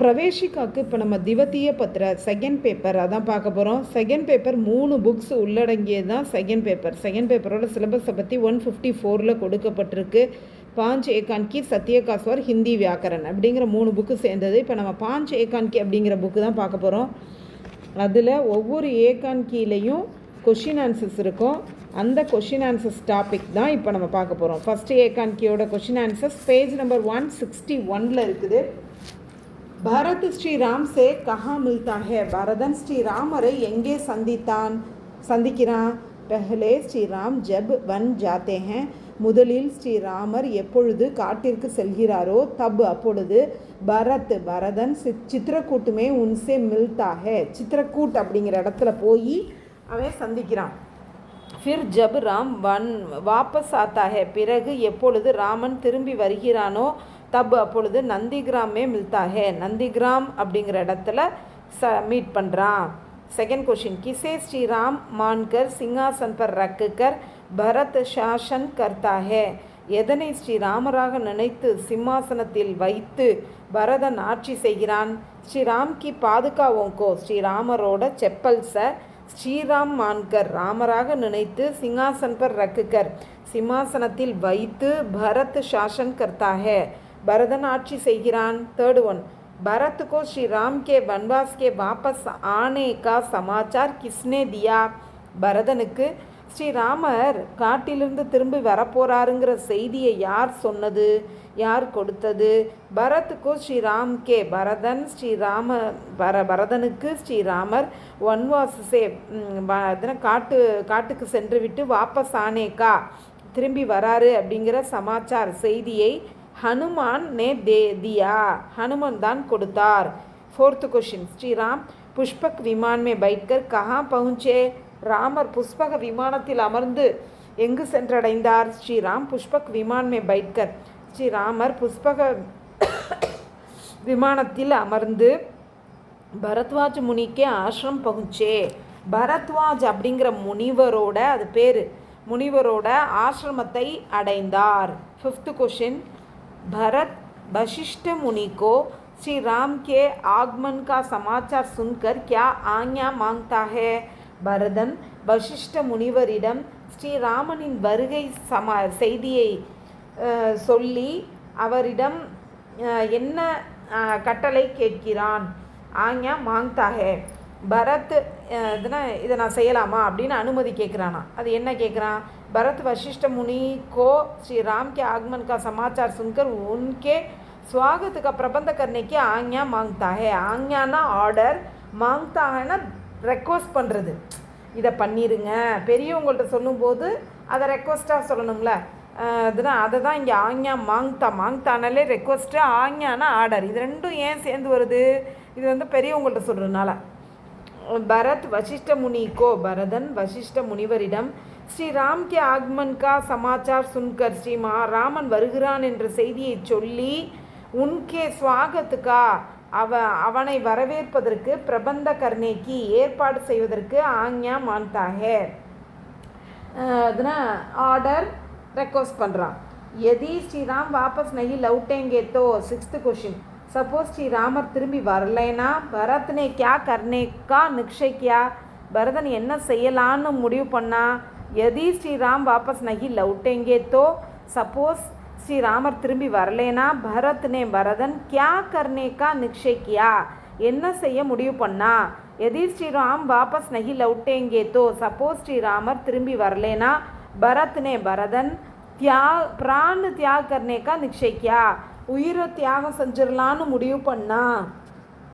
பிரவேஷிகாவுக்கு இப்போ நம்ம திவத்திய பத்திர செகண்ட் பேப்பர் அதான் பார்க்க போகிறோம். செகண்ட் பேப்பர் 3 புக்ஸ் உள்ளடங்கியது தான் செகண்ட் பேப்பர். செகண்ட் பேப்பரோட சிலபஸை பற்றி 154 கொடுக்கப்பட்டிருக்கு. 5 ஏகான்கி சத்யகாஸ்வர் ஹிந்தி வியாக்கரன் அப்படிங்கிற 3 புக்கு சேர்ந்தது. இப்போ நம்ம 5 ஏகான்கி அப்படிங்கிற புக்கு தான் பார்க்க போகிறோம். அதில் ஒவ்வொரு ஏகான்கிலையும் கொஷின் ஆன்சர்ஸ் இருக்கும். அந்த கொஷின் ஆன்சர்ஸ் டாபிக் தான் இப்போ நம்ம பார்க்க போகிறோம். ஃபஸ்ட்டு ஏகான்கியோட கொஷின் ஆன்சர்ஸ் பேஜ் நம்பர் 161 இருக்குது. भारत श्री राम से कहाँ मिलता है? भरतन श्री रामரை எங்கே சந்திக்கிறான்? पहले श्री राम जब वन जाते हैं, முதலில் ஸ்ரீராமர் எப்பொழுது காட்டிற்கு செல்கிறாரோ தப் அப்பொழுது பரதன் சித்திரக்கூட்டுமே உன்சே மில்தா ஹே, சித்திரக்கூட் அப்படிங்கிற இடத்துல போய் அவன் சந்திக்கிறான். फिर जब राम वन वापस आता है, பிறகு எப்பொழுது ராமன் திரும்பி வருகிறானோ தப் அப்பொழுது நந்திகிராமே மில்தா ஹே, நந்திகிராம் அப்படிங்கிற இடத்துல மீட் பண்ணுறான். செகண்ட் கொஷின், கிசே ஸ்ரீராம் மான்கர் சிங்காசன் பர் ரக்குகர் பரத் சாசன் கர்த்தா ஹே, எதனை ஸ்ரீராமராக நினைத்து சிம்மாசனத்தில் வைத்து பரதன் ஆட்சி செய்கிறான்? ஸ்ரீராம் கி பாதுகாவோங்கோ, ஸ்ரீராமரோட செப்பல்ஸை ஸ்ரீராம் மான்கர் ராமராக நினைத்து சிங்காசன் பர் ரக்குகர் சிம்மாசனத்தில் வைத்து பரத் சாசன் கர்த்தா ஹே, பரதன் ஆட்சி செய்கிறான். தேர்ட் ஒன், भरत को श्री राम के वनवास के वापस आने का समाचार किसने दिया? பரதனுக்கு ஸ்ரீராமர் காட்டிலிருந்து திரும்பி வரப்போறாருங்கிற செய்தியை யார் சொன்னது, யார் கொடுத்தது? பரத்துக்கோ ஸ்ரீராம் கே, பரதனுக்கு ஸ்ரீராமர் வன்வாசே காட்டுக்கு சென்று விட்டு வாபஸ் ஆனேக்கா திரும்பி வராரு அப்படிங்கிற சமாச்சார் செய்தியை हनुमान ने दे दिया, हनुमान தான் கொடுத்தார். फोर्थ क्वेश्चन, श्री राम पुष्पक विमान में बैठकर कहाँ पहुँचे? ராமர் புஷ்பக விமானத்தில் அமர்ந்து எங்கு சென்றடைந்தார்? ஸ்ரீராம் புஷ்பக் விமான் மே பைட்கர், ஸ்ரீராமர் புஷ்பக விமானத்தில் அமர்ந்து பரத்வாஜ் முனிக்கே ஆசிரம் பகுச்சே, பரத்வாஜ் அப்படிங்கிற முனிவரோட அது பேர், முனிவரோட ஆசிரமத்தை அடைந்தார். ஃபிஃப்த் கொஷின், भरत वशिष्ठ मुनि को श्री राम के आगमन का समाचार सुनकर क्या आज्ञा मांगता है? பரதன் வசிஷ்ட முனிவரிடம் ஸ்ரீராமனின் வருகை செய்தியை சொல்லி அவரிடம் என்ன கட்டளை கேட்கிறான்? ஆஞ்ஞா மாங்தா ஹே, பரத் இதை நான் செய்யலாமா அப்படின்னு அனுமதி கேட்குறானா. அது என்ன கேட்குறான்? भरत वशिष्ठ मुनि को श्री राम के आगमन का समाचार सुनकर उनके स्वागत का प्रबंध करने की आज्ञा मांगता है. आज्ञाना ஆர்டர், மாங்தா ஹேனா ரெக்வஸ்ட் பண்ணுறது, இதை பண்ணிடுங்க. பெரியவங்கள்ட்ட சொல்லும்போது அதை ரெக்வஸ்ட்டாக சொல்லணும்ல, அதுதான் அதை தான் இங்கே ஆஞ்ஞா மாங்தானாலே ரெக்வஸ்ட்டு, ஆஞ்ஞானா ஆர்டர். இது ரெண்டும் ஏன் சேர்ந்து வருது? இது வந்து பெரியவங்கள்ட்ட சொல்கிறதுனால. பரத் வசிஷ்ட முனிக்கோ, பரதன் வசிஷ்ட முனிவரிடம் ஸ்ரீராம் கே ஆகமன் கா சமாச்சார் சுன்கர், ராமன் வருகிறான் என்ற செய்தியை சொல்லி உன்கே ஸ்வாகத்துக்கா அவனை வரவேற்பதற்கு பிரபந்த கர்ணேக்கு ஏற்பாடு செய்வதற்கு ஆஞ்ஞா மான்தா ஹே, அதனால் ஆர்டர் ரெக்வஸ்ட் பண்ணுறான். எதி ஸ்ரீராம் வாபஸ் நஹி லவுட்டேங்கே தோ. சிக்ஸ்த் கொஷின், சப்போஸ் ஸ்ரீராமர் திரும்பி வரலைன்னா பரத்னே கியா கர்னேக்கா நிக்ஷய்க்கியா, பரதன் என்ன செய்யலான்னு முடிவு பண்ணா? यदि श्री राम वापस नहीं लौटेंगे तो, सपोज श्री रामर திரும்பி வரலேனா பரதன் क्या करने का निश्चय किया, என்ன செய்ய முடிவு பண்ணா? यदि श्री राम वापस नहीं लौटेंगे तो, सपोज श्री रामर திரும்பி வரலேனா பரதன் प्राण त्याग करने का निश्चय किया, உயிரை தியாகம் செஞ்சிடலான்னு முடிவு பண்ணா.